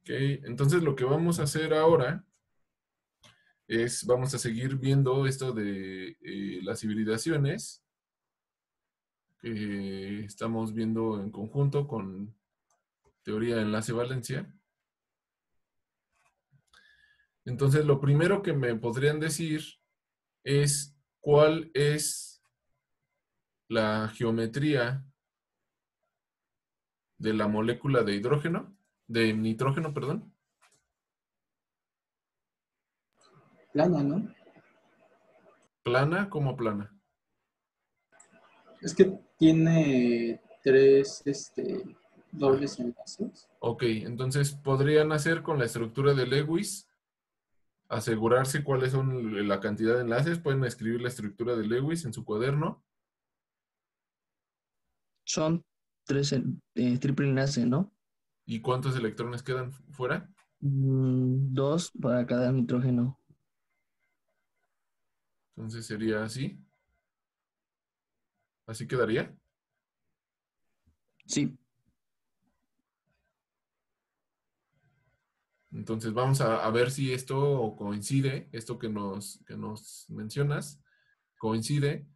Ok, entonces lo que vamos a hacer ahora es, vamos a seguir viendo esto de las hibridaciones que estamos viendo en conjunto con teoría de enlace-valencia. Entonces, lo primero que me podrían decir es cuál es la geometría de la molécula de hidrógeno, de nitrógeno, perdón. Plana, ¿no? Plana, como plana. Es que tiene tres Ah, dobles enlaces. ok, entonces podrían hacer con la estructura de Lewis, asegurarse cuáles son la cantidad de enlaces, pueden escribir la estructura de Lewis en su cuaderno. Son tres triple enlace, ¿no? ¿Y cuántos electrones quedan fuera? Dos para cada nitrógeno. Entonces sería así. Así quedaría. Sí. Entonces vamos a ver si esto coincide, esto que nos mencionas, coincide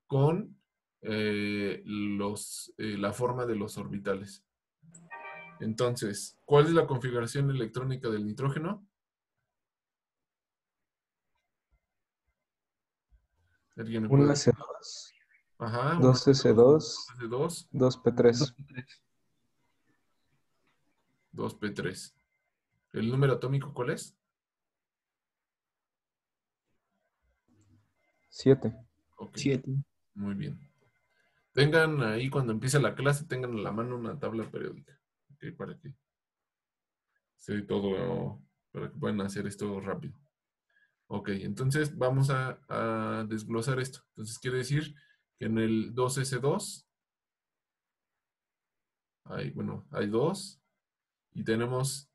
con la forma de los orbitales. Entonces, ¿cuál es la configuración electrónica del nitrógeno? ¿Alguien me puede Una decir? C2, Ajá, 1 dos S2, de 2, 2 P3. 2p3. ¿El número atómico cuál es? 7. Ok, 7. muy bien. Tengan ahí cuando empiece la clase, tengan a la mano una tabla periódica. Ok, para que esté todo, para que puedan hacer esto rápido. Ok, entonces vamos a desglosar esto. Entonces quiere decir que en el 2s2 hay 2 y tenemos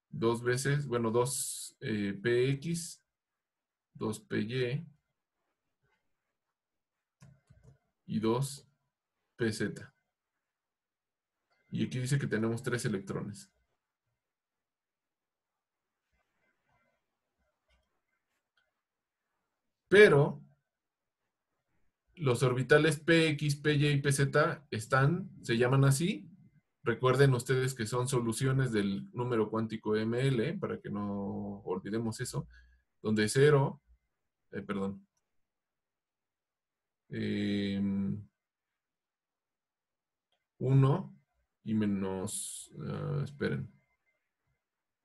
dos veces, bueno, 2 px, 2 py y 2 pz. Y aquí dice que tenemos 3 electrones. Pero los orbitales px, py y pz se llaman así. Recuerden ustedes que son soluciones del número cuántico ml, para que no olvidemos eso, donde 0, perdón, 1 y menos, esperen,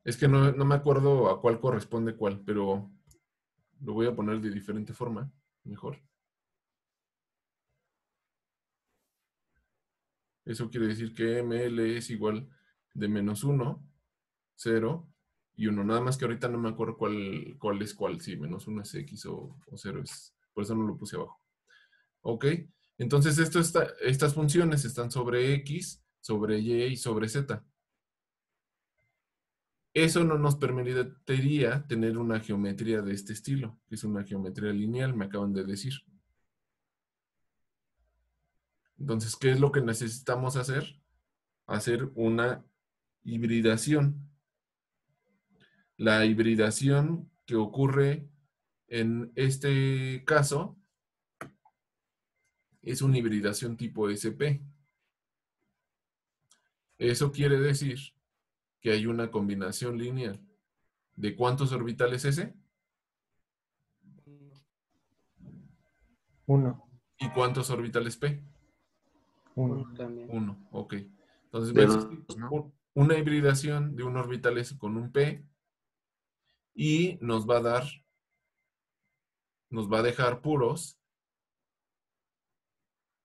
es que no me acuerdo a cuál corresponde cuál, pero lo voy a poner de diferente forma, mejor. Eso quiere decir que ml es igual de menos 1, 0 y 1. Nada más que ahorita no me acuerdo cuál es cuál. Si menos 1 es X o 0 es. Por eso no lo puse abajo. ¿Ok? Entonces estas funciones están sobre X, sobre Y y sobre Z. Eso no nos permitiría tener una geometría de este estilo, que es una geometría lineal, me acaban de decir. Entonces, ¿qué es lo que necesitamos hacer? Hacer una hibridación. La hibridación que ocurre en este caso es una hibridación tipo SP. Eso quiere decir que hay una combinación lineal. ¿De cuántos orbitales S? 1. ¿Y cuántos orbitales P? 1. También. 1. Ok. Entonces va a De existir dos, ¿no? una hibridación de un orbital S con un P y nos va a dejar puros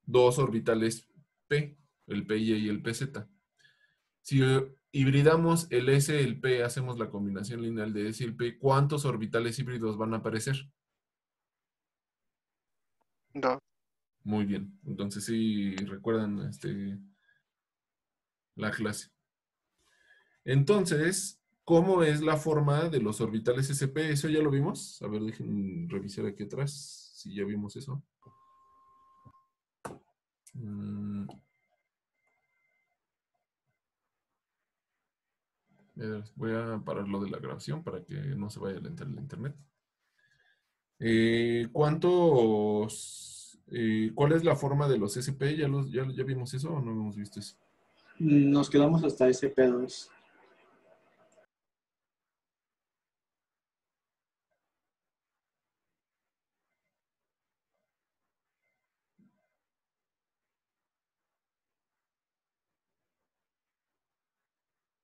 dos orbitales P, el PY y el PZ. Si hibridamos el S y el P, hacemos la combinación lineal de S y el P, ¿cuántos orbitales híbridos van a aparecer? Dos. Muy bien. Entonces sí recuerdan la clase. Entonces, ¿cómo es la forma de los orbitales SP? ¿Eso ya lo vimos? A ver, dejen revisar aquí atrás si ya vimos eso. Voy a parar lo de la grabación para que no se vaya a lentar el internet. ¿Cuál es la forma de los SP? ¿Ya vimos eso o no hemos visto eso? Nos quedamos hasta SP2.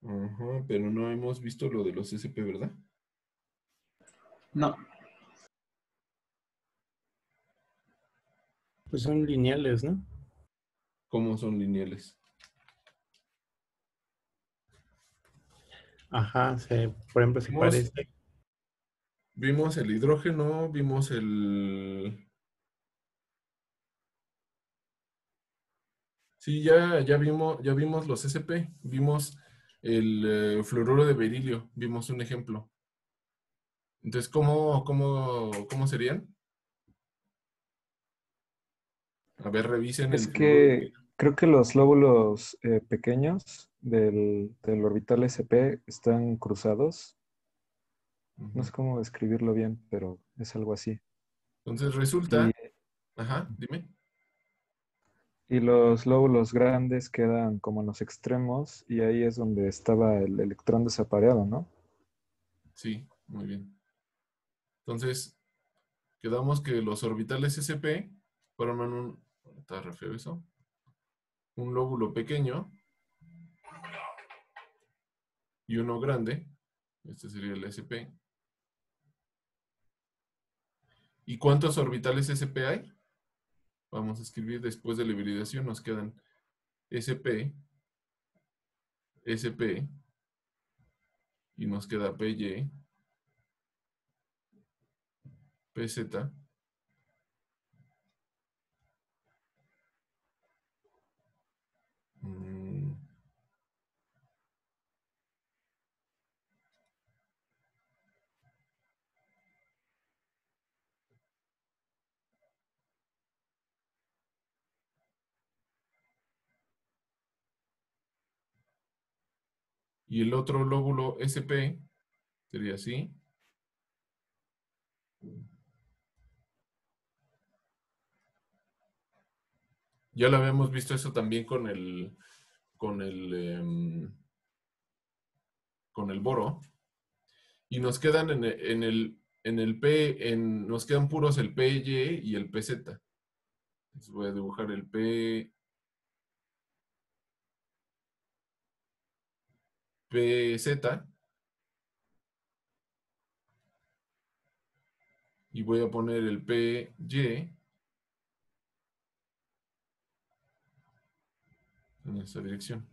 Ajá, pero no hemos visto lo de los SP, ¿verdad? No, Pues son lineales, ¿no? ¿Cómo son lineales? Ajá, por ejemplo, se Vimos, parece. vimos el hidrógeno, vimos el... Sí, ya vimos los SP, vimos el fluoruro de berilio, vimos un ejemplo. Entonces, ¿cómo serían? A ver, revisen Es el fluoruro de que berilio. creo que los lóbulos pequeños del orbital SP están cruzados. No Ujú. sé cómo describirlo bien, pero es algo así. Entonces Y, resulta, ajá, dime. y los lóbulos grandes quedan como en los extremos y ahí es donde estaba el electrón desapareado, ¿no? Sí, muy bien. Entonces, quedamos que los orbitales SP forman está re feo eso, un lóbulo pequeño y uno grande. Este sería el SP. ¿Y cuántos orbitales SP hay? Vamos a escribir después de la hibridación. Nos quedan SP, SP y nos queda PY, PZ. mm, Y el otro lóbulo SP sería así. Ya lo habíamos visto eso también con el, em, con el boro. Y nos quedan nos quedan puros el PY y el PZ. Entonces voy a dibujar el PZ y voy a poner el PY en esta dirección.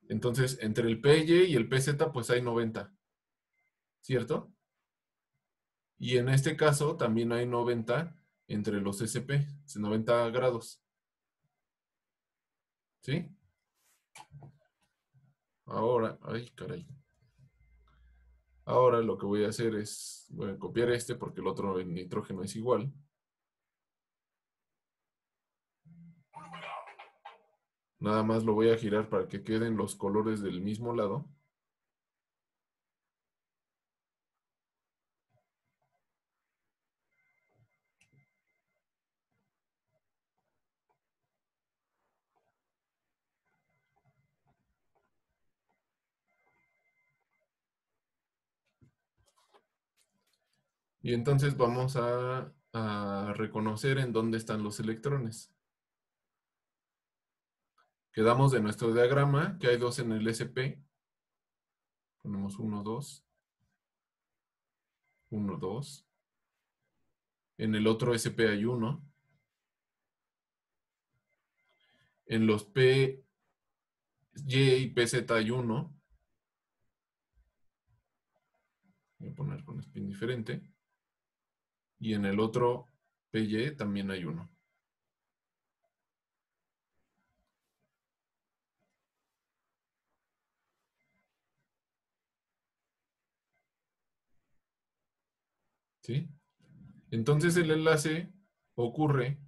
Entonces, entre el PY y el PZ, pues hay 90, ¿cierto? Y en este caso también hay 90 entre los SP, 90 grados, ¿sí? Ahora, ay, caray. Ahora lo que voy a hacer es, voy a copiar este porque el otro, el nitrógeno, es igual. Nada más lo voy a girar para que queden los colores del mismo lado. Y entonces vamos a reconocer en dónde están los electrones. Quedamos de nuestro diagrama que hay dos en el SP. Ponemos 1, 2, 1, 2. En el otro SP hay 1. En los P, Y y PZ hay 1. Voy a poner con spin diferente. Y en el otro PY también hay 1. ¿Sí? Entonces el enlace ocurre.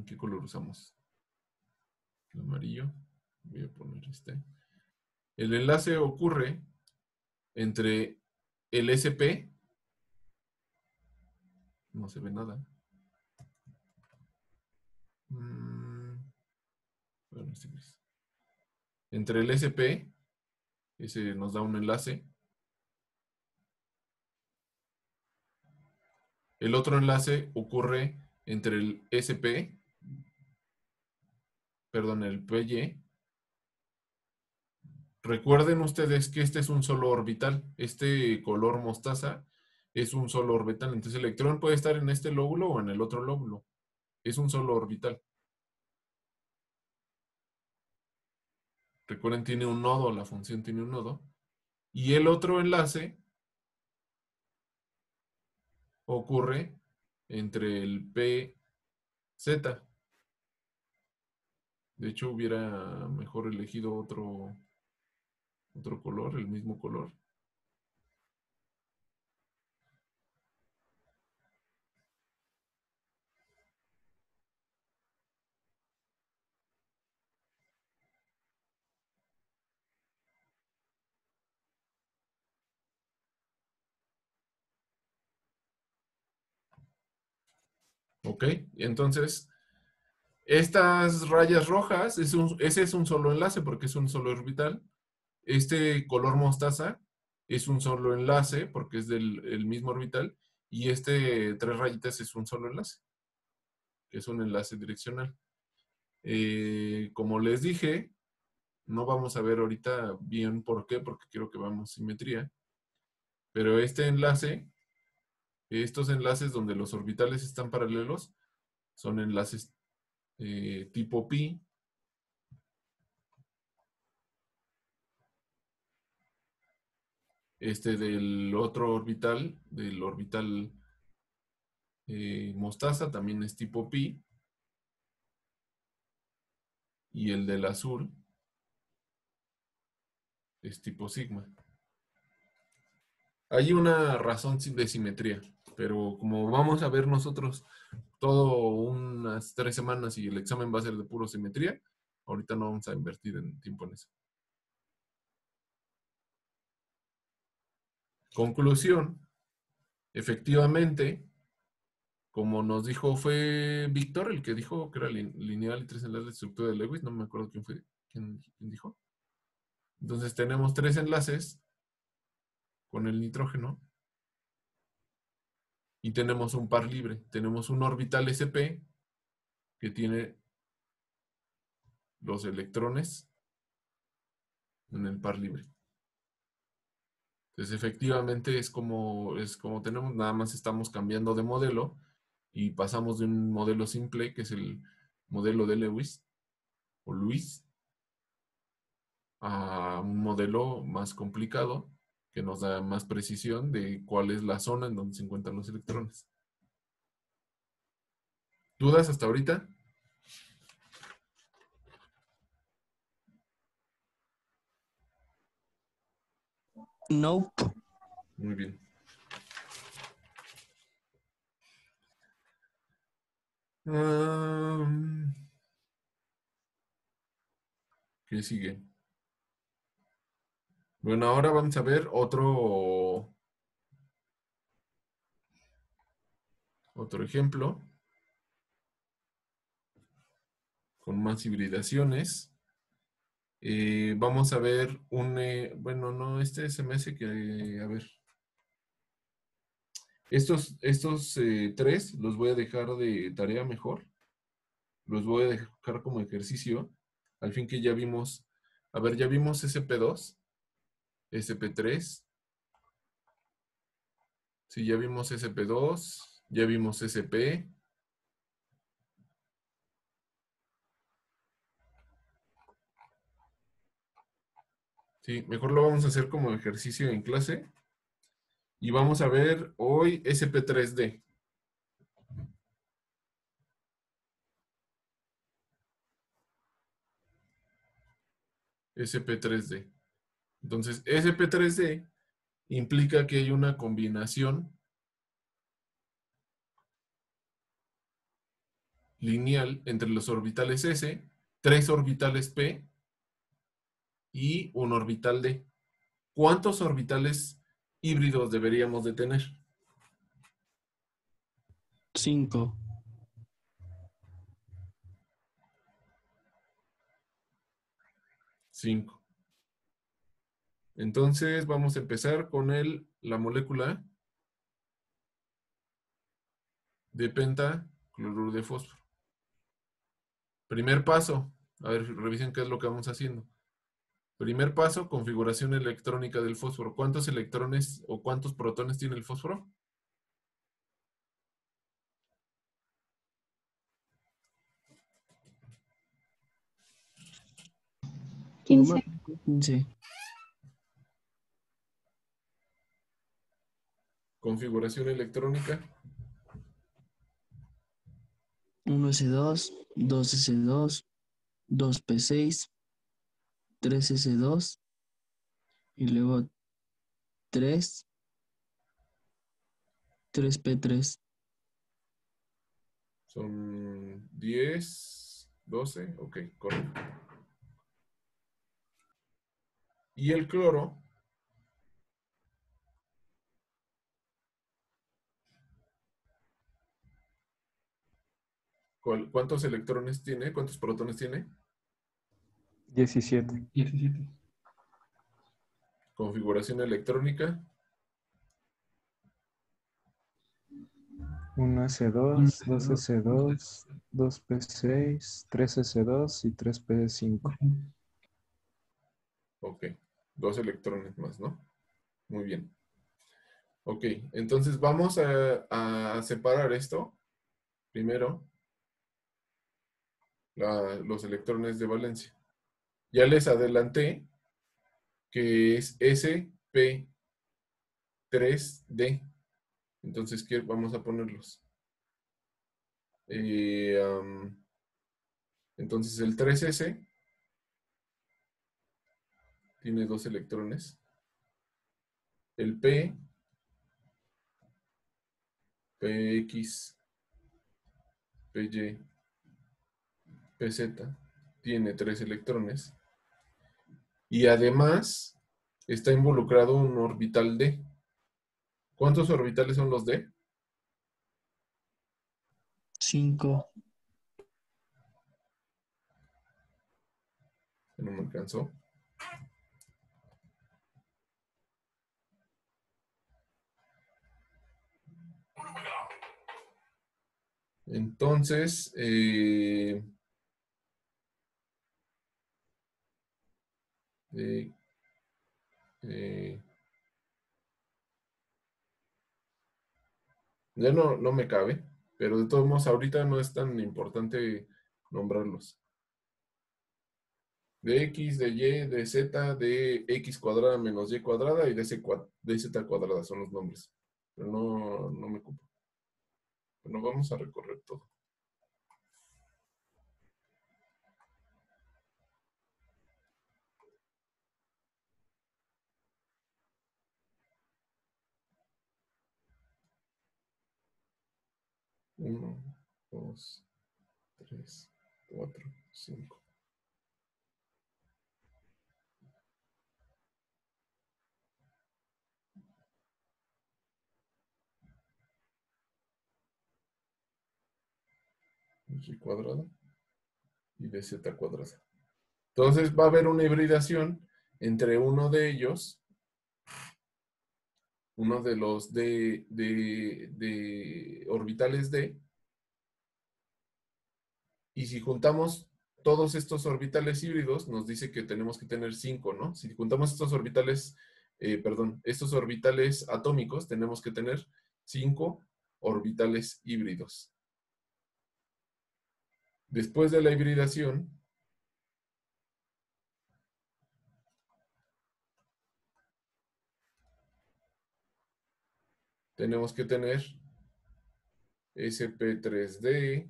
¿Qué color usamos? El amarillo. Voy a poner este. El enlace ocurre entre el SP, no se ve nada. Bueno, sí, pues. Entre el SP, ese nos da un enlace. El otro enlace ocurre entre el SP, perdón, el PY. Recuerden ustedes que este es un solo orbital. Este color mostaza es un solo orbital. Entonces el electrón puede estar en este lóbulo o en el otro lóbulo. Es un solo orbital. Recuerden, tiene un nodo, la función tiene un nodo. Y el otro enlace ocurre entre el PZ. De hecho, hubiera mejor elegido otro color, el mismo color. ¿Ok? Entonces, estas rayas rojas, ese es un solo enlace porque es un solo orbital. Este color mostaza es un solo enlace porque es del mismo orbital. Y este 3 rayitas es un solo enlace, que es un enlace direccional. Como les dije, no vamos a ver ahorita bien por qué, porque quiero que veamos simetría. Pero este enlace, estos enlaces donde los orbitales están paralelos, son enlaces tipo pi. Este del otro orbital, del orbital mostaza, también es tipo pi. Y el del azul es tipo sigma. Hay una razón de simetría, pero como vamos a ver nosotros todo unas 3 semanas y el examen va a ser de puro simetría, ahorita no vamos a invertir en tiempo en eso. Conclusión, efectivamente, como nos dijo, fue Víctor el que dijo que era lineal y 3 enlaces de estructura de Lewis, no me acuerdo quién fue, quién dijo. Entonces tenemos 3 enlaces con el nitrógeno y tenemos un par libre. Tenemos un orbital sp que tiene los electrones en el par libre. Entonces efectivamente es como tenemos, nada más estamos cambiando de modelo y pasamos de un modelo simple, que es el modelo de Lewis o Lewis, a un modelo más complicado que nos da más precisión de cuál es la zona en donde se encuentran los electrones. ¿Dudas hasta ahorita? Nope. Muy bien. ¿Qué sigue? Bueno, ahora vamos a ver otro ejemplo con más hibridaciones. Vamos a ver bueno, no, este se me hace que, a ver. Estos 3 los voy a dejar de tarea mejor. Los voy a dejar como ejercicio. Al fin que ya vimos, a ver, ya vimos SP2, SP3. Sí, ya vimos SP2, ya vimos SP. Sí, mejor lo vamos a hacer como ejercicio en clase. Y vamos a ver hoy SP3D. SP3D. Entonces, SP3D implica que hay una combinación lineal entre los orbitales S, 3 orbitales P y un orbital D. ¿Cuántos orbitales híbridos deberíamos de tener? 5. 5. Entonces vamos a empezar con la molécula de pentacloruro de fósforo. Primer paso. A ver, revisen qué es lo que vamos haciendo. Primer paso, configuración electrónica del fósforo. ¿Cuántos electrones o cuántos protones tiene el fósforo? 15. 15. Configuración electrónica. 1s2, 2s2, 2p6, 3s2 y luego 3, 3p3. Son 10, 12. Ok, correcto. Y el cloro. ¿Cuántos electrones tiene? ¿Cuántos protones tiene? 17. 17. Configuración electrónica. 1s2, 2s2, 2p6, 3s2 y 3p5. Ok, 2 electrones más, ¿no? Muy bien. Ok, entonces vamos a separar esto. Primero, los electrones de valencia. Ya les adelanté que es sp3d. Entonces, ¿qué vamos a ponerlos? Entonces, el 3s tiene 2 electrones. El px, py, pz tiene 3 electrones. Y además está involucrado un orbital d. ¿Cuántos orbitales son los d? 5. No me alcanzó. Entonces, eh, eh, ya no me cabe, pero de todos modos ahorita no es tan importante nombrarlos. De x, de y, de z, de x cuadrada menos y cuadrada y de z cuadrada son los nombres. Pero no me ocupo. Bueno, vamos a recorrer todo. Uno, dos, tres, cuatro, cinco. Y cuadrada y de z cuadrada. Entonces va a haber una hibridación entre uno de ellos, uno de los de orbitales D, y si juntamos todos estos orbitales híbridos, nos dice que tenemos que tener 5, ¿no? Si juntamos estos orbitales, estos orbitales atómicos, tenemos que tener 5 orbitales híbridos. Después de la hibridación, tenemos que tener sp3d,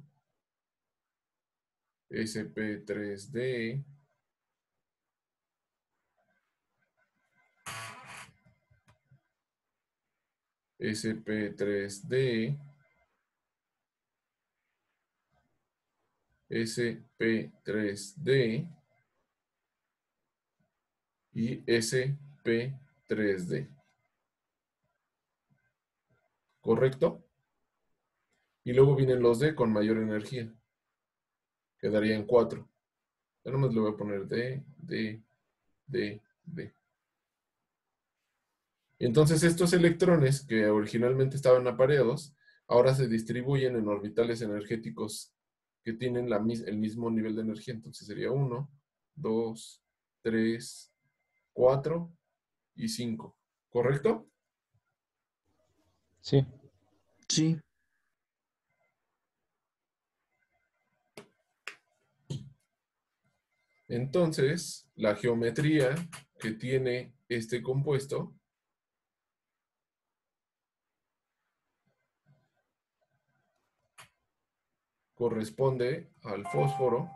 sp3d, sp3d, sp3d, y sp3d. ¿Correcto? Y luego vienen los D con mayor energía. Quedarían 4. Ya nomás le voy a poner D, D, D, D. Entonces estos electrones que originalmente estaban apareados, ahora se distribuyen en orbitales energéticos que tienen el mismo nivel de energía. Entonces sería 1, 2, 3, 4 y 5. ¿Correcto? Sí. Sí. Entonces, la geometría que tiene este compuesto corresponde al fósforo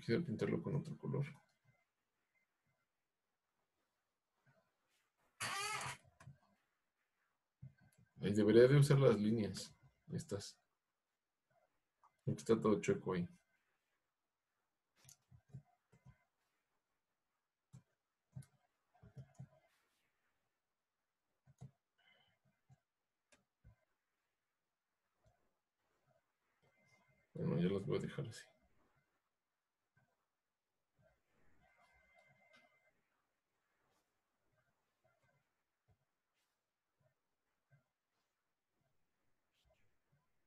quisiera pintarlo con otro color. Ahí debería de usar las líneas. Estas. Aquí está todo chueco ahí. Bueno, ya las voy a dejar así.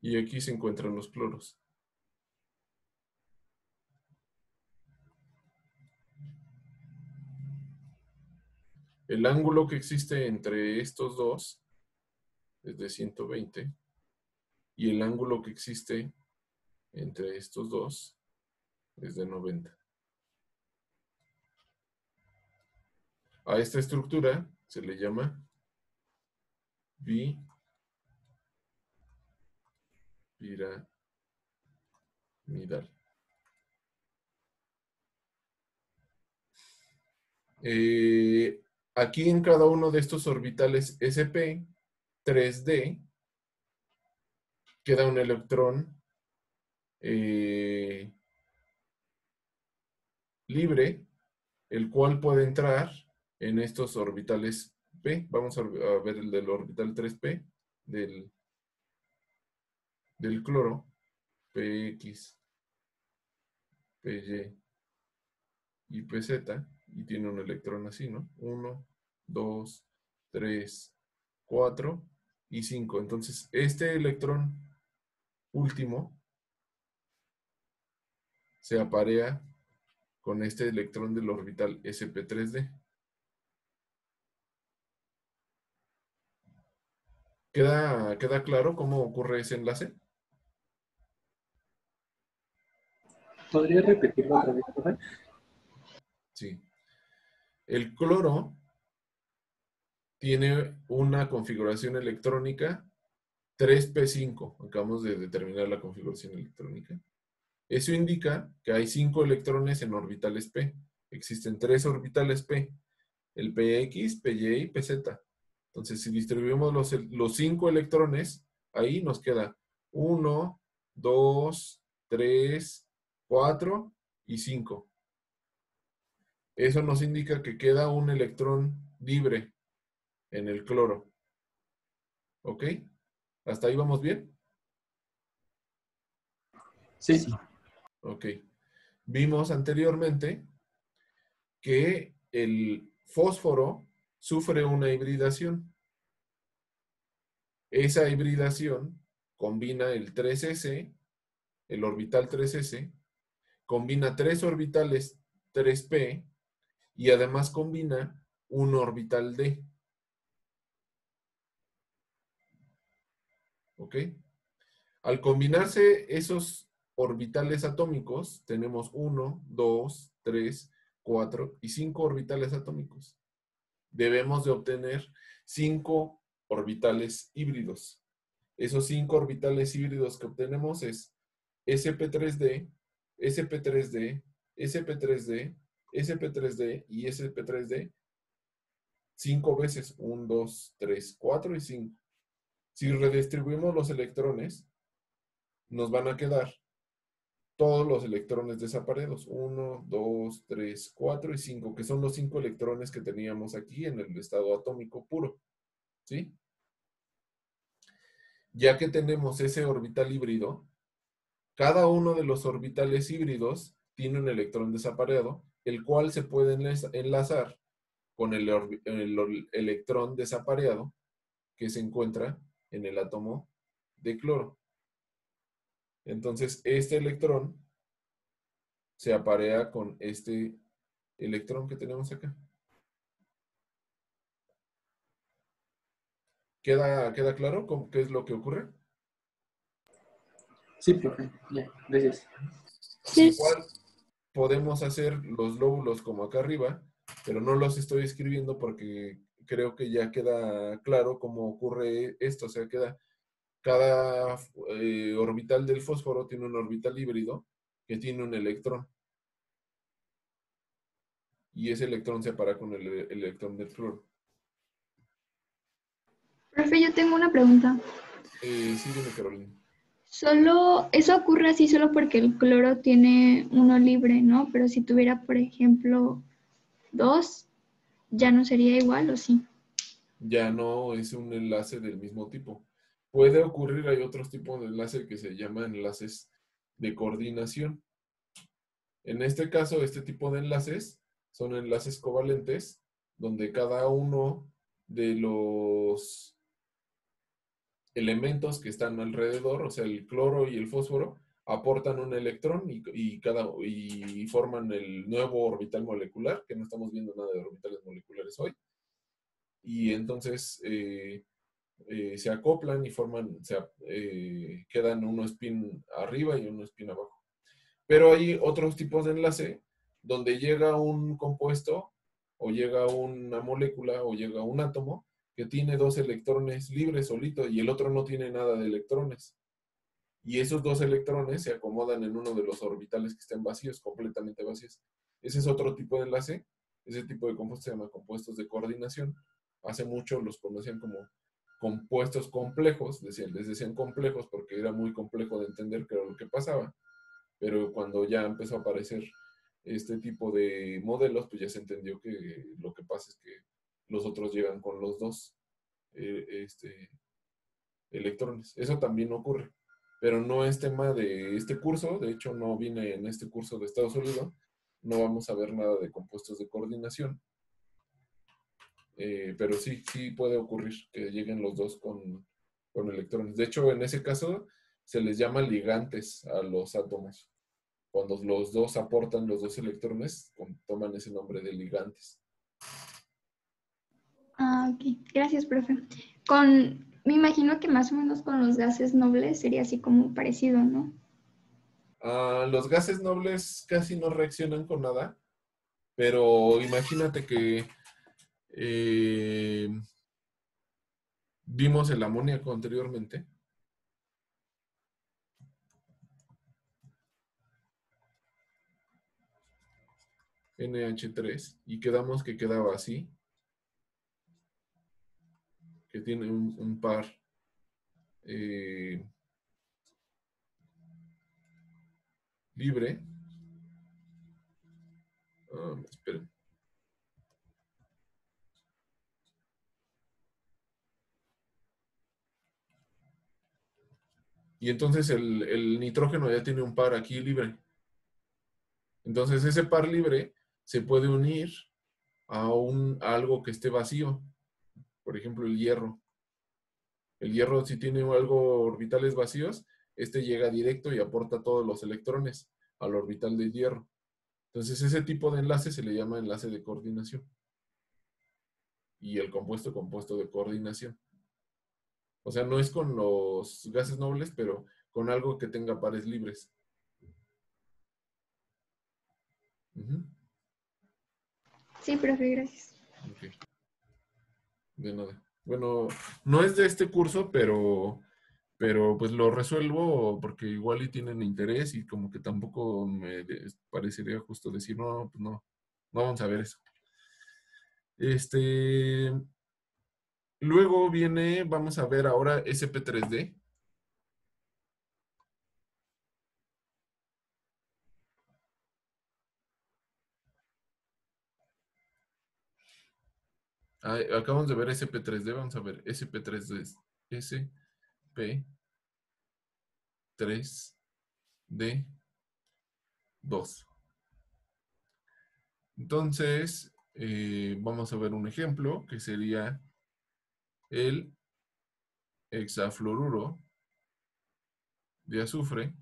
Y aquí se encuentran los cloros. El ángulo que existe entre estos dos es de 120 y el ángulo que existe entre estos dos es de 90. A esta estructura se le llama bipiramidal. Aquí en cada uno de estos orbitales sp3d queda un electrón libre, el cual puede entrar en estos orbitales p. Vamos a ver el del orbital 3p del cloro, px, py y pz, y tiene un electrón así, ¿no? 1, 2, 3, 4 y 5. Entonces, este electrón último se aparea con este electrón del orbital sp3d. ¿Queda claro cómo ocurre ese enlace? ¿Podría repetirlo otra vez, profe? Sí. El cloro tiene una configuración electrónica 3p5. Acabamos de determinar la configuración electrónica. Eso indica que hay 5 electrones en orbitales p. Existen 3 orbitales p. El px, py y pz. Entonces, si distribuimos los 5 electrones, ahí nos queda 1, 2, 3, 4 y 5. Eso nos indica que queda un electrón libre en el cloro. ¿Ok? ¿Hasta ahí vamos bien? Sí. Ok. Vimos anteriormente que el fósforo sufre una hibridación. Esa hibridación combina el 3s, el orbital 3s, combina 3 orbitales 3p y además combina un orbital d. ¿Ok? Al combinarse esos orbitales atómicos, tenemos 1, 2, 3, 4 y 5 orbitales atómicos. Debemos de obtener 5 orbitales híbridos. Esos 5 orbitales híbridos que obtenemos es sp3d, sp3d, sp3d, sp3d y sp3d. 5 veces. 1, 2, 3, 4 y 5. Si redistribuimos los electrones, nos van a quedar todos los electrones desaparecidos. 1, 2, 3, 4 y 5, que son los 5 electrones que teníamos aquí en el estado atómico puro. ¿Sí? Ya que tenemos ese orbital híbrido, cada uno de los orbitales híbridos tiene un electrón desapareado, el cual se puede enlazar con el electrón desapareado que se encuentra en el átomo de cloro. Entonces, este electrón se aparea con este electrón que tenemos acá. ¿Queda claro qué es lo que ocurre? Sí, profe. Ya, gracias. Igual podemos hacer los lóbulos como acá arriba, pero no los estoy escribiendo porque creo que ya queda claro cómo ocurre esto. O sea, cada orbital del fósforo tiene un orbital híbrido que tiene un electrón. Y ese electrón se apara con el electrón del cloro. Profe, yo tengo una pregunta. Sí, dime, Carolina. Eso ocurre así solo porque el cloro tiene uno libre, ¿no? Pero si tuviera, por ejemplo, 2, ¿ya no sería igual o sí? Ya no es un enlace del mismo tipo. Puede ocurrir, hay otros tipos de enlace que se llaman enlaces de coordinación. En este caso, este tipo de enlaces son enlaces covalentes, donde cada uno de los elementos que están alrededor, o sea, el cloro y el fósforo, aportan un electrón y forman el nuevo orbital molecular, que no estamos viendo nada de orbitales moleculares hoy. Y entonces se acoplan y quedan uno spin arriba y uno spin abajo. Pero hay otros tipos de enlace donde llega un compuesto o llega una molécula o llega un átomo que tiene 2 electrones libres solitos y el otro no tiene nada de electrones. Y esos 2 electrones se acomodan en uno de los orbitales que estén vacíos, completamente vacíos. Ese es otro tipo de enlace. Ese tipo de compuestos se llama compuestos de coordinación. Hace mucho los conocían como compuestos complejos, les decían complejos porque era muy complejo de entender qué era lo que pasaba. Pero cuando ya empezó a aparecer este tipo de modelos, pues ya se entendió que lo que pasa es que los otros llegan con los 2 electrones. Eso también ocurre, pero no es tema de este curso. De hecho, no viene en este curso de estado sólido. No vamos a ver nada de compuestos de coordinación. Pero sí puede ocurrir que lleguen los 2 con electrones. De hecho, en ese caso, se les llama ligantes a los átomos. Cuando los 2 aportan los 2 electrones, toman ese nombre de ligantes. Ah, ok. Gracias, profe. Me imagino que más o menos con los gases nobles sería así como parecido, ¿no? Los gases nobles casi no reaccionan con nada, pero imagínate que vimos el amoníaco anteriormente. NH3, y quedamos que quedaba así, que tiene un par libre. Esperen. Y entonces el nitrógeno ya tiene un par aquí libre. Entonces ese par libre se puede unir a algo que esté vacío. Por ejemplo, el hierro. El hierro, si tiene algo orbitales vacíos, este llega directo y aporta todos los electrones al orbital del hierro. Entonces ese tipo de enlace se le llama enlace de coordinación. Y el compuesto de coordinación. O sea, no es con los gases nobles, pero con algo que tenga pares libres. Sí, profe, gracias. Ok. De nada. Bueno, no es de este curso, pero pues lo resuelvo porque igual y tienen interés y como que tampoco me parecería justo decir, no, pues no vamos a ver eso. Luego viene, vamos a ver ahora sp3d. Acabamos de ver sp3d, vamos a ver sp3d. sp3d2. Entonces, vamos a ver un ejemplo que sería el hexafluoruro de azufre.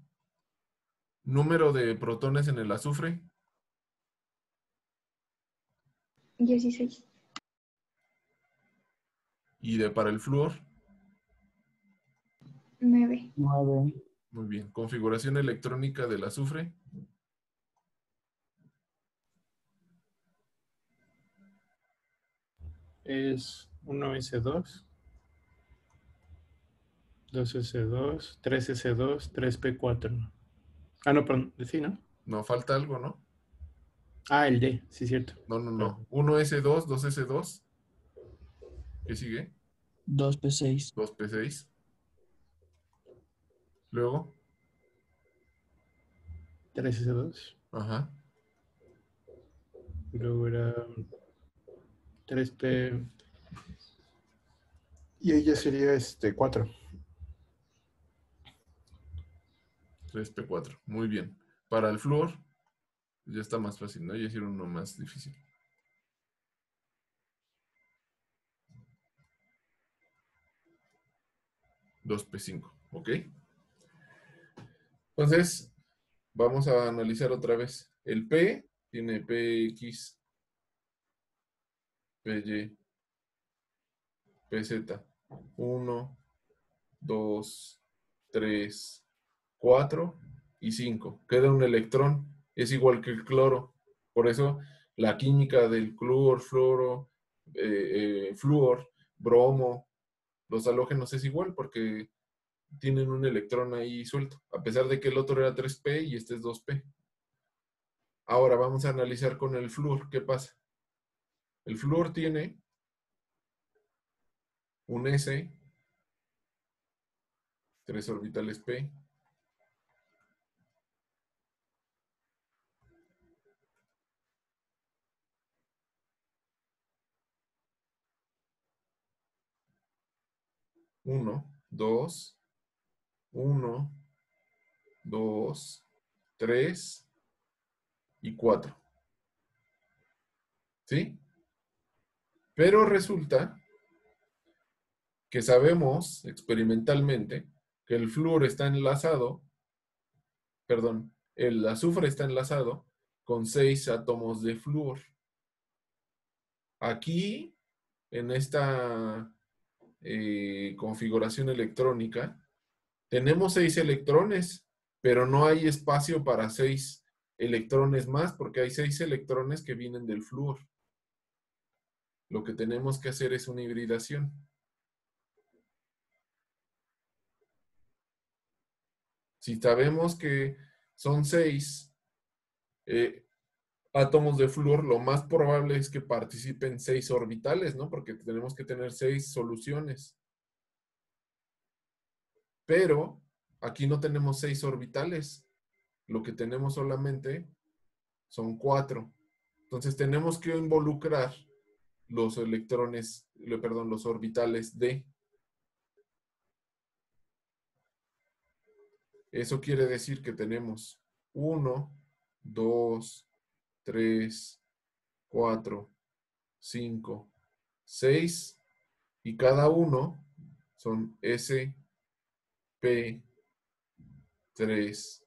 Número de protones en el azufre. 16. Y para el flúor. 9. 9. Muy bien. Configuración electrónica del azufre. Es 1s2, 2s2, 3s2, 3p4. Ah, no, perdón, sí, ¿no? No, falta algo, ¿no? Ah, el D, sí, cierto. No. 1s2, 2s2. ¿Qué sigue? 2p6. 2p6. Luego. 3s2. Ajá. Luego era 3p. Y ella sería 4. 3p4. Muy bien. Para el flúor, ya está más fácil, ¿no? Ya hicieron uno más difícil. (2p5), ¿ok? Entonces, vamos a analizar otra vez. El P tiene PX, PY, PZ. 1, 2, 3, 4 y 5. Queda un electrón. Es igual que el cloro. Por eso la química del cloro, fluoro, flúor, bromo, los halógenos es igual porque tienen un electrón ahí suelto. A pesar de que el otro era 3p y este es 2p. Ahora vamos a analizar con el flúor. ¿Qué pasa? El flúor tiene un S, 3 orbitales p, uno, 2, 1, 2, 3 y 4. ¿Sí? Pero resulta que sabemos experimentalmente que el flúor está enlazado, perdón, el azufre está enlazado con 6 átomos de flúor. Aquí, en esta configuración electrónica, tenemos 6 electrones, pero no hay espacio para 6 electrones más porque hay 6 electrones que vienen del flúor. Lo que tenemos que hacer es una hibridación. Si sabemos que son 6 átomos de flúor, lo más probable es que participen 6 orbitales, ¿no? Porque tenemos que tener 6 soluciones. Pero aquí no tenemos 6 orbitales. Lo que tenemos solamente son 4. Entonces tenemos que involucrar los electrones, perdón, los orbitales D. Eso quiere decir que tenemos 1, 2, 3, 4, 5, 6 y cada uno son S, P, 3,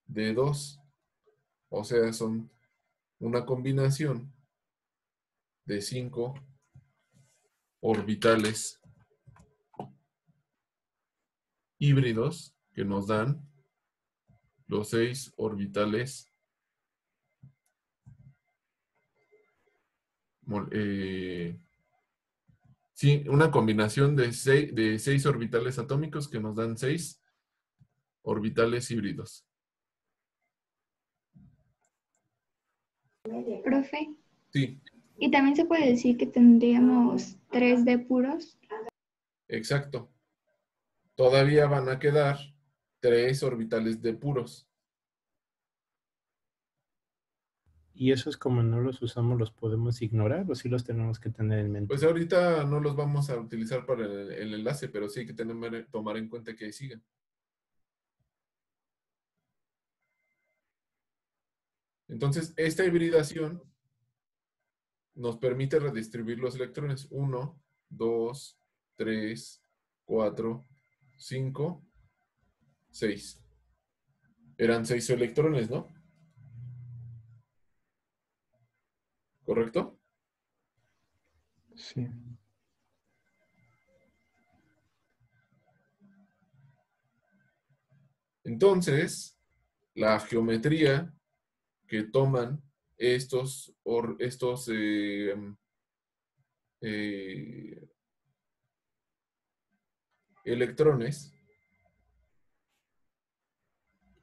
D2. O sea, son una combinación de 5 orbitales híbridos que nos dan los 6 orbitales sí, una combinación de 6 orbitales atómicos que nos dan 6 orbitales híbridos. Profe, Sí, Y también se puede decir que tendríamos 3D puros. Exacto. Todavía van a quedar 3 orbitales de puros. ¿Y esos como no los usamos, los podemos ignorar o sí los tenemos que tener en mente? Pues ahorita no los vamos a utilizar para el enlace, pero sí hay que tomar en cuenta que ahí siguen. Entonces, esta hibridación nos permite redistribuir los electrones. 1, 2, 3, 4, 5, 6. Eran 6 electrones, ¿no? ¿Correcto? Sí. Entonces, la geometría que toman estos electrones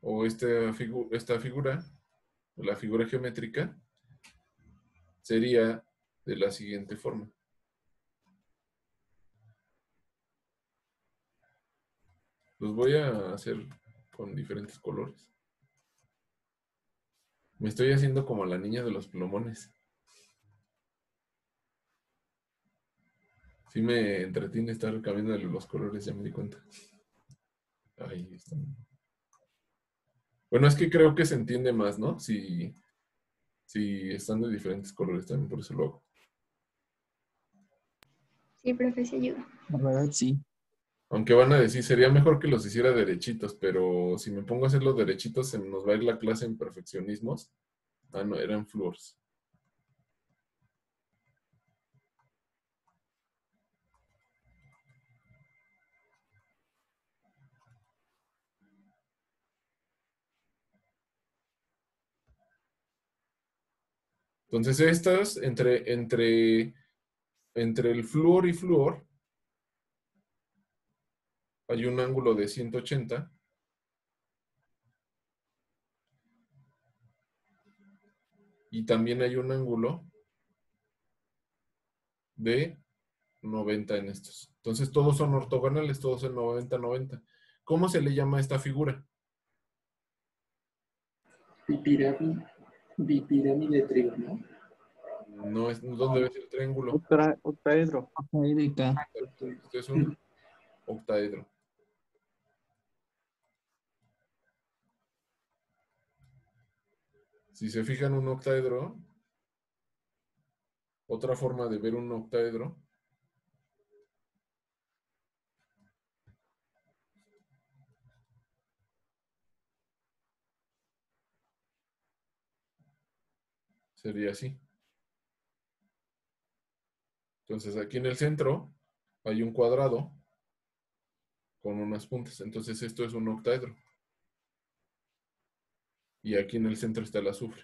o esta figura, la figura geométrica, sería de la siguiente forma. Los voy a hacer con diferentes colores. Me estoy haciendo como la niña de los plumones. Sí me entretiene estar cambiando los colores, ya me di cuenta. Ahí están. Bueno, es que creo que se entiende más, ¿no? Si están de diferentes colores también, por eso lo hago. Sí, profe, se ayuda. La verdad, sí. Aunque van a decir, sería mejor que los hiciera derechitos, pero si me pongo a hacerlos derechitos, se nos va a ir la clase en perfeccionismos. Ah, no, eran fluors. Entonces estas, entre el flúor y flúor, hay un ángulo de 180. Y también hay un ángulo de 90 en estos. Entonces todos son ortogonales, todos en 90-90. ¿Cómo se le llama a esta figura? Bipirámide trigonal. No es, ¿dónde debe ser el triángulo? Octaedro. Octaédrica. Este es un octaedro. Si se fijan un octaedro, otra forma de ver un octaedro sería así. Entonces aquí en el centro hay un cuadrado con unas puntas. Entonces esto es un octaedro. Y aquí en el centro está el azufre.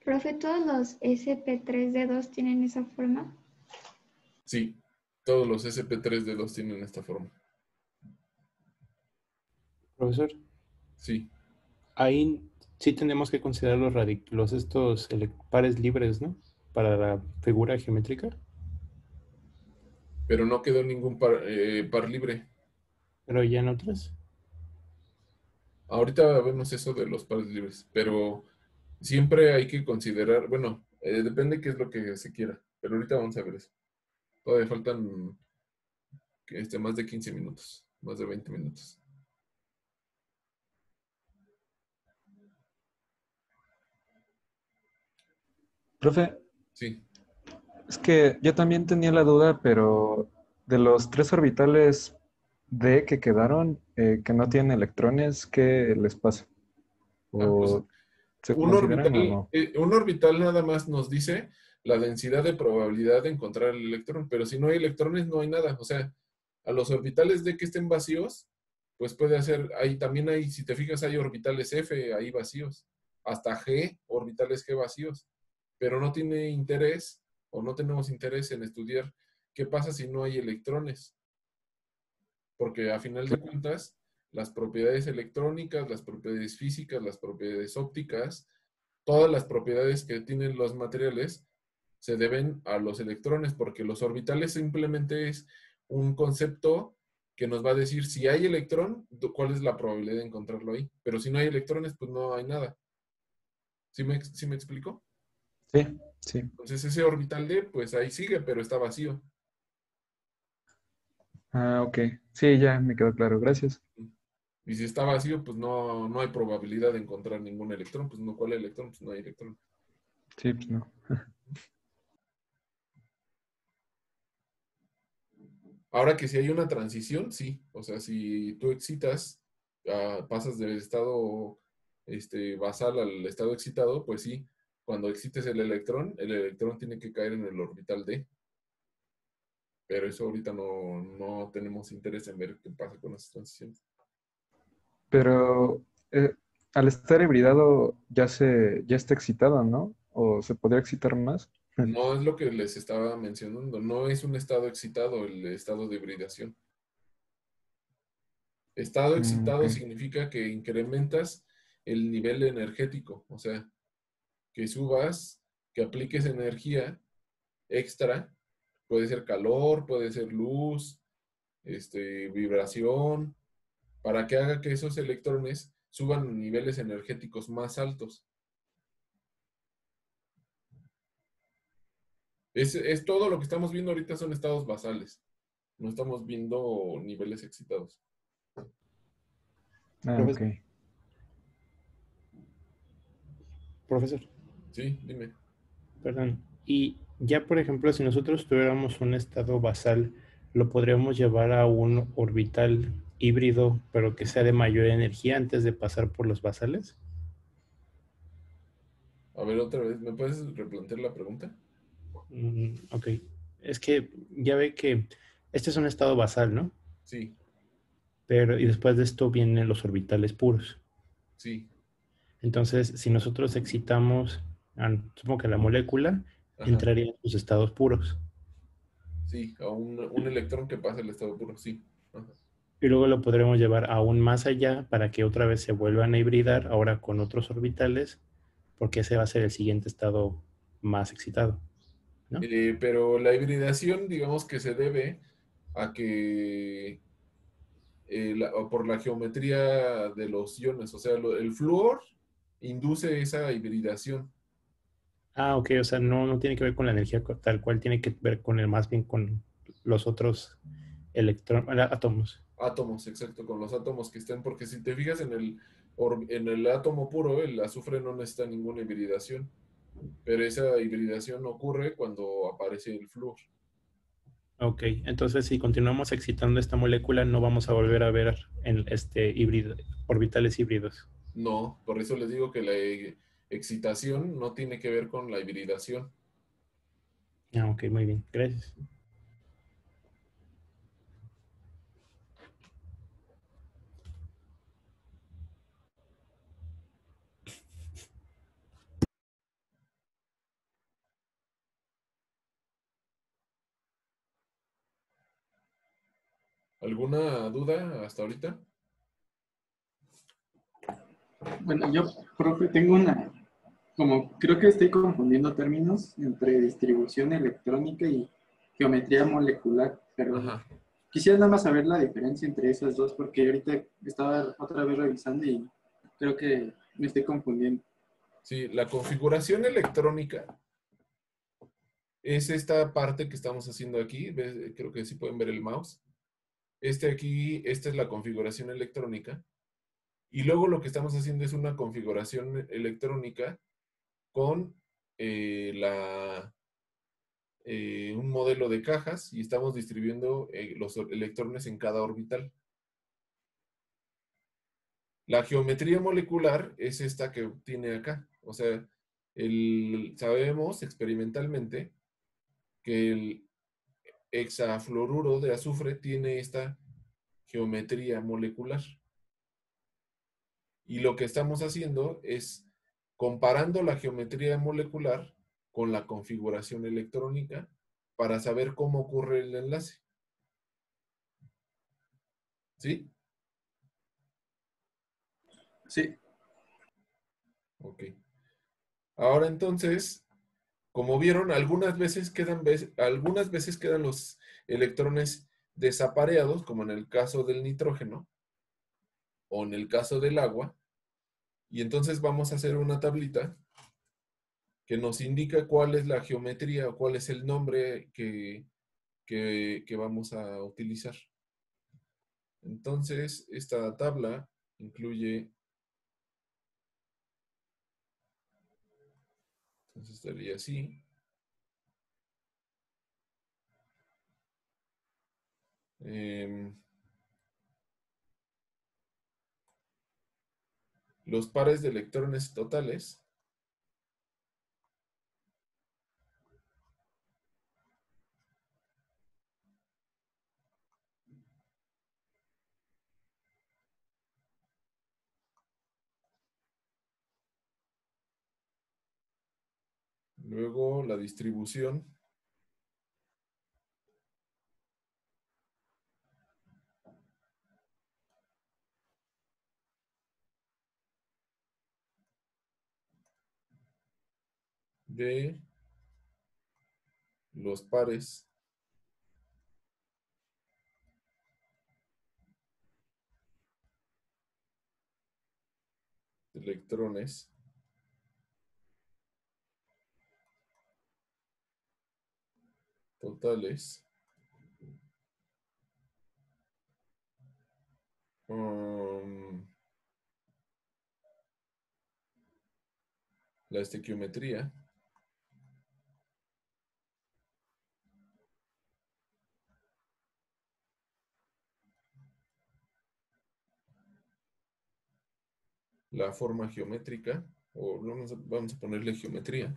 Profe, ¿todos los SP3D2 tienen esa forma? Sí, todos los sp3d2 tienen esta forma. Profesor, Sí, ahí sí tenemos que considerar estos pares libres, ¿no? Para la figura geométrica. pero no quedó ningún par libre. Pero ya en otras. Ahorita vemos eso de los pares libres, pero siempre hay que considerar, bueno, depende qué es lo que se quiera, pero ahorita vamos a ver eso. Todavía faltan más de 15 minutos, más de 20 minutos. Profe, Sí, es que yo también tenía la duda, pero de los 3 orbitales D que quedaron, que no tienen electrones, ¿qué les pasa? pues ¿O se consideran o no? un orbital nada más nos dice la densidad de probabilidad de encontrar el electrón, pero si no hay electrones no hay nada. O sea, a los orbitales D que estén vacíos, pues puede hacer, también hay, si te fijas, hay orbitales F ahí vacíos, hasta G, orbitales G vacíos, pero no tiene interés o no tenemos interés en estudiar qué pasa si no hay electrones, porque a final de cuentas, las propiedades electrónicas, las propiedades físicas, las propiedades ópticas, todas las propiedades que tienen los materiales se deben a los electrones, porque los orbitales simplemente es un concepto que nos va a decir si hay electrón, cuál es la probabilidad de encontrarlo ahí. Pero si no hay electrones, pues no hay nada. ¿Sí me explico? Sí, sí. Entonces ese orbital D, pues ahí sigue, pero está vacío. Ah, ok. Sí, ya me quedó claro. Gracias. Y si está vacío, pues no hay probabilidad de encontrar ningún electrón. Pues no, ¿cuál electrón? Pues no hay electrón. Sí, pues no. Ahora que si hay una transición, sí. O sea, si tú excitas, pasas del estado basal al estado excitado, pues sí. Cuando excites el electrón tiene que caer en el orbital D. Pero eso ahorita no tenemos interés en ver qué pasa con esas transiciones. Pero al estar hibridado ya está excitado, ¿no? ¿O se podría excitar más? No es lo que les estaba mencionando. No es un estado excitado el estado de hibridación. Estado excitado Ok. significa que incrementas el nivel energético, o sea, que subas, que apliques energía extra, puede ser calor, puede ser luz, vibración, para que haga que esos electrones suban a niveles energéticos más altos. Es todo lo que estamos viendo ahorita son estados basales. No estamos viendo niveles excitados. Ah, ok. Profesor, profesor, Sí, dime. perdón. Y ya, por ejemplo, si nosotros tuviéramos un estado basal, ¿lo podríamos llevar a un orbital híbrido, pero que sea de mayor energía antes de pasar por los basales? A ver, otra vez, ¿me puedes replantear la pregunta? Ok. Es que ya ve que este es un estado basal, ¿no? Sí, Pero, y después de esto vienen los orbitales puros. sí. Entonces, si nosotros excitamos, supongo que la molécula, Ajá. entraría en sus estados puros. Sí, a un electrón que pasa el estado puro, sí. Ajá. Y luego lo podremos llevar aún más allá para que otra vez se vuelvan a hibridar, ahora con otros orbitales, porque ese va a ser el siguiente estado más excitado, ¿no? Pero la hibridación, digamos que se debe a que o por la geometría de los iones, o sea, el flúor induce esa hibridación. Ah, ok, o sea, no tiene que ver con la energía tal cual, tiene que ver con más bien con los otros átomos. Átomos, exacto, con los átomos que estén, porque si te fijas en el átomo puro, el azufre no necesita ninguna hibridación, pero esa hibridación ocurre cuando aparece el flúor. Ok, entonces si continuamos excitando esta molécula, no vamos a volver a ver en orbitales híbridos. No, por eso les digo que la excitación no tiene que ver con la hibridación. Ah, ok, muy bien, gracias. ¿Alguna duda hasta ahorita? Bueno, yo, profe, tengo como creo que estoy confundiendo términos entre distribución electrónica y geometría molecular, pero Ajá. quisiera nada más saber la diferencia entre esas dos, porque ahorita estaba otra vez revisando y creo que me estoy confundiendo. Sí, la configuración electrónica es esta parte que estamos haciendo aquí. Creo que sí pueden ver el mouse. Esta es la configuración electrónica. Y luego lo que estamos haciendo es una configuración electrónica con un modelo de cajas y estamos distribuyendo los electrones en cada orbital. La geometría molecular es esta que tiene acá. O sea, sabemos experimentalmente que el hexafluoruro de azufre tiene esta geometría molecular. Y lo que estamos haciendo es comparando la geometría molecular con la configuración electrónica para saber cómo ocurre el enlace. ¿Sí? Sí. Ok. Ahora entonces, como vieron, algunas veces quedan los electrones desapareados, como en el caso del nitrógeno o en el caso del agua. Y entonces vamos a hacer una tablita que nos indica cuál es la geometría o cuál es el nombre que vamos a utilizar. Entonces, esta tabla incluye, entonces estaría así. Los pares de electrones totales. Luego la distribución de los pares de electrones totales. La estequiometría. La forma geométrica, o vamos a ponerle geometría.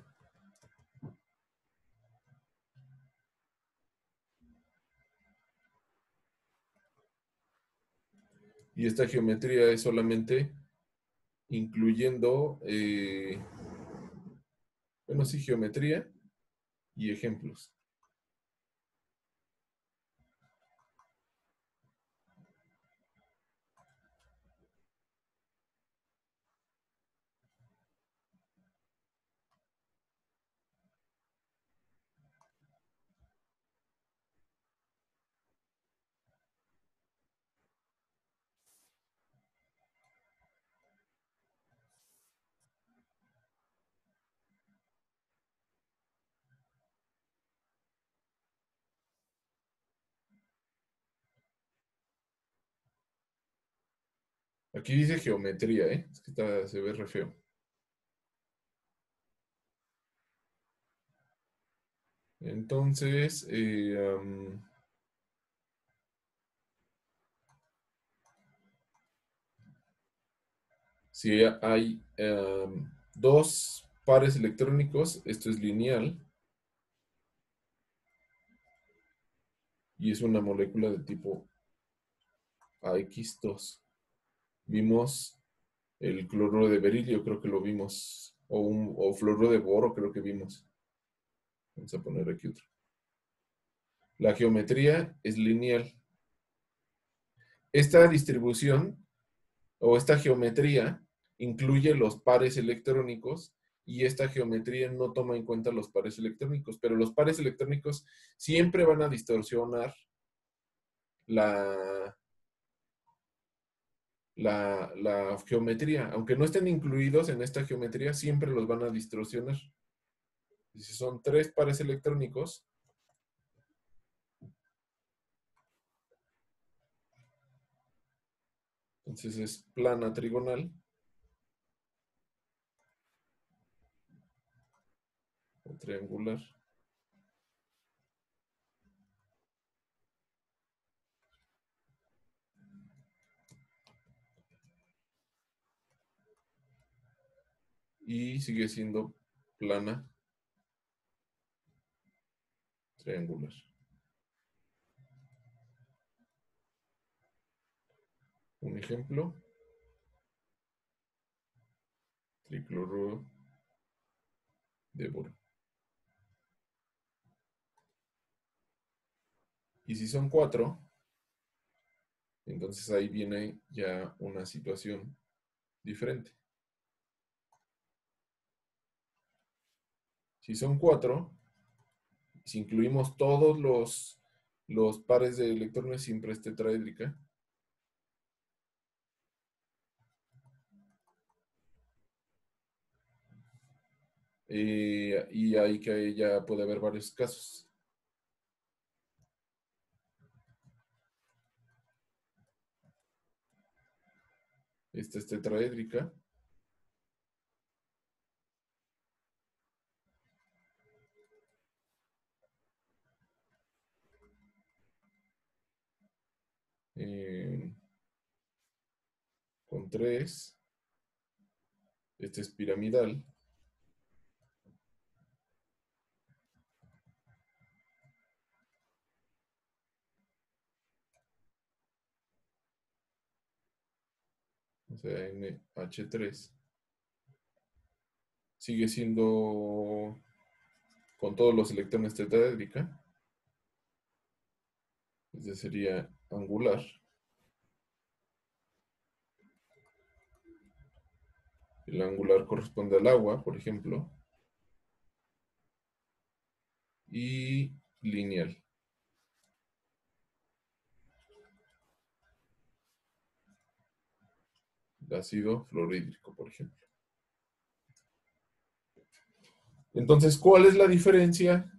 Y esta geometría es solamente incluyendo, bueno, sí, geometría y ejemplos. Aquí dice geometría, ¿eh? Es que se ve re feo. Entonces, si hay dos pares electrónicos, esto es lineal y es una molécula de tipo AX2. Vimos el cloruro de berilio, creo que lo vimos, o fluoruro de boro, creo que vimos. Vamos a poner aquí otro. La geometría es lineal. Esta distribución o esta geometría incluye los pares electrónicos y esta geometría no toma en cuenta los pares electrónicos, pero los pares electrónicos siempre van a distorsionar la geometría. Aunque no estén incluidos en esta geometría, siempre los van a distorsionar. Y si son tres pares electrónicos, entonces es plana trigonal o triangular. Y sigue siendo plana triangular. Un ejemplo, tricloruro de boro. Y si son cuatro, entonces ahí viene ya una situación diferente. Si son 4, si incluimos todos los pares de electrones, siempre es tetraédrica. Y ahí que ya puede haber varios casos. Esta es tetraédrica. Con 3. Este es piramidal. O sea, NH3. Sigue siendo con todos los electrones tetraédrica. Este sería angular. El angular corresponde al agua, por ejemplo. Y lineal. El ácido fluorhídrico, por ejemplo. Entonces, ¿cuál es la diferencia?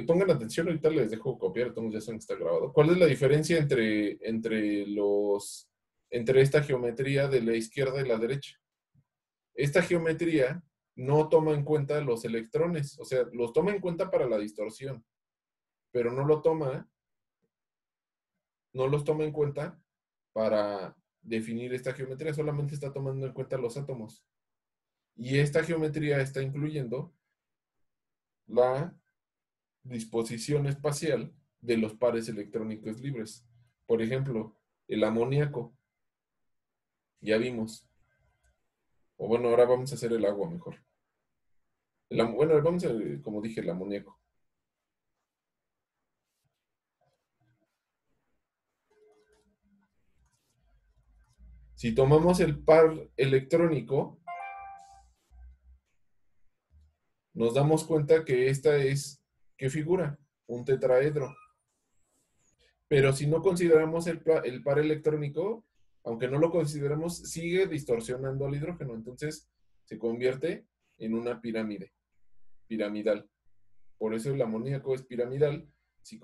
Pongan atención, ahorita les dejo copiar, entonces ya saben que está grabado. ¿Cuál es la diferencia entre esta geometría de la izquierda y la derecha? Esta geometría no toma en cuenta los electrones, o sea, los toma en cuenta para la distorsión, pero no los toma en cuenta para definir esta geometría, solamente está tomando en cuenta los átomos. Y esta geometría está incluyendo la disposición espacial de los pares electrónicos libres. Por ejemplo, el amoníaco, ya vimos. O bueno, ahora vamos a hacer el agua mejor. Bueno, vamos a, como dije, el amoníaco. Si tomamos el par electrónico, nos damos cuenta que esta es, ¿qué figura? Un tetraedro. Pero si no consideramos el par electrónico, aunque no lo consideremos, sigue distorsionando al hidrógeno. Entonces se convierte en una pirámide, piramidal. Por eso el amoníaco es piramidal si no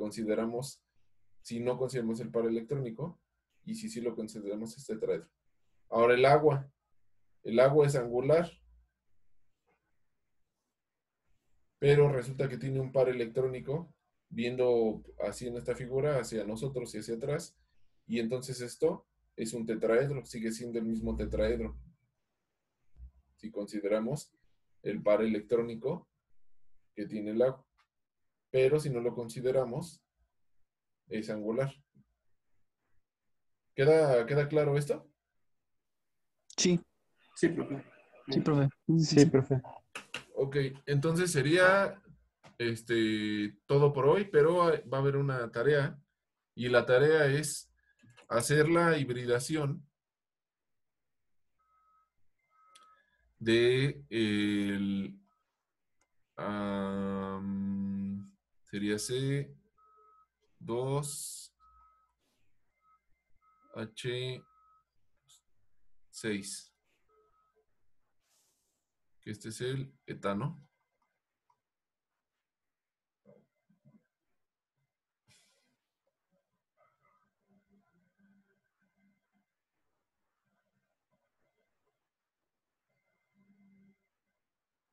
consideramos el par electrónico, y si sí lo consideramos es tetraedro. Ahora el agua es angular, pero resulta que tiene un par electrónico, viendo así en esta figura, hacia nosotros y hacia atrás, y entonces esto es un tetraedro, sigue siendo el mismo tetraedro, si consideramos el par electrónico que tiene el agua. Pero si no lo consideramos, es angular. ¿Queda claro esto? Sí, Sí, profe. sí, profe. Sí, profe. Ok, entonces sería todo por hoy, pero va a haber una tarea, y la tarea es hacer la hibridación de sería C2H6, que este es el etano.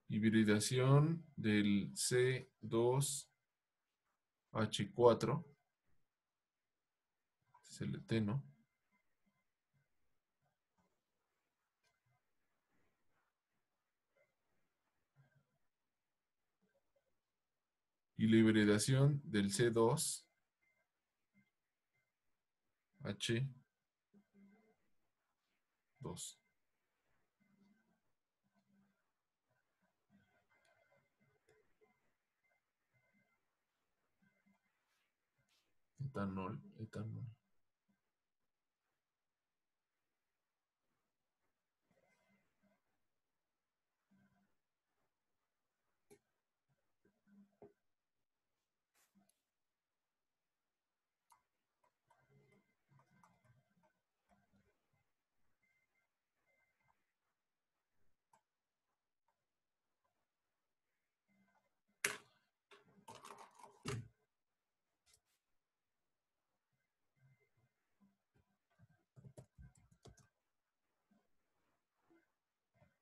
Hibridación del C2H4, es el eteno. Y la hibridación del C2H2. Etanol.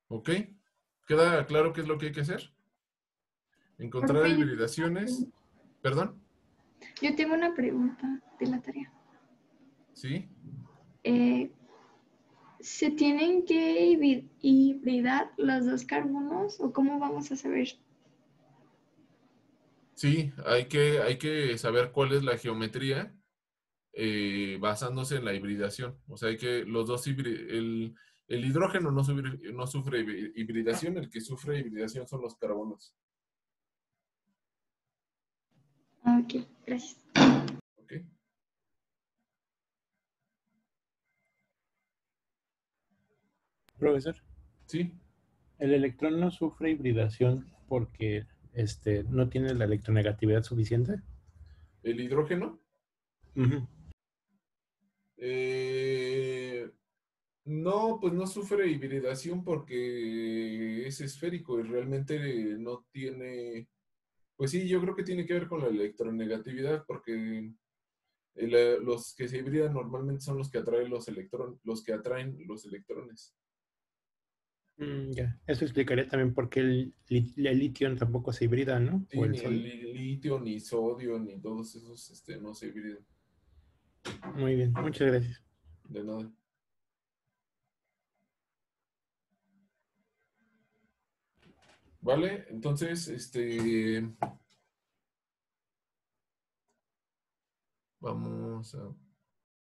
¿Ok? ¿Queda claro qué es lo que hay que hacer? Encontrar Profe, hibridaciones. ¿Perdón? yo tengo una pregunta de la tarea. ¿Sí? ¿Se tienen que hibridar los dos carbonos o cómo vamos a saber? Sí, hay que saber cuál es la geometría basándose en la hibridación. O sea, hay que los dos el hidrógeno no sufre hibridación, el que sufre hibridación son los carbonos. Ah, ok, gracias. ¿Ok? Profesor, Sí, el electrón no sufre hibridación porque no tiene la electronegatividad suficiente. el hidrógeno. Ujú. eh, no, pues no sufre hibridación porque es esférico y realmente no tiene. Pues sí, yo creo que tiene que ver con la electronegatividad porque los que se hibridan normalmente son los que atraen los que atraen los electrones. Ya, eso explicaría también por qué el litio tampoco se hibrida, ¿no? O Sí, el ni el sodio. litio, ni sodio, ni todos esos no se hibridan. Muy bien, muchas gracias. De nada. ¿Vale? Entonces, vamos a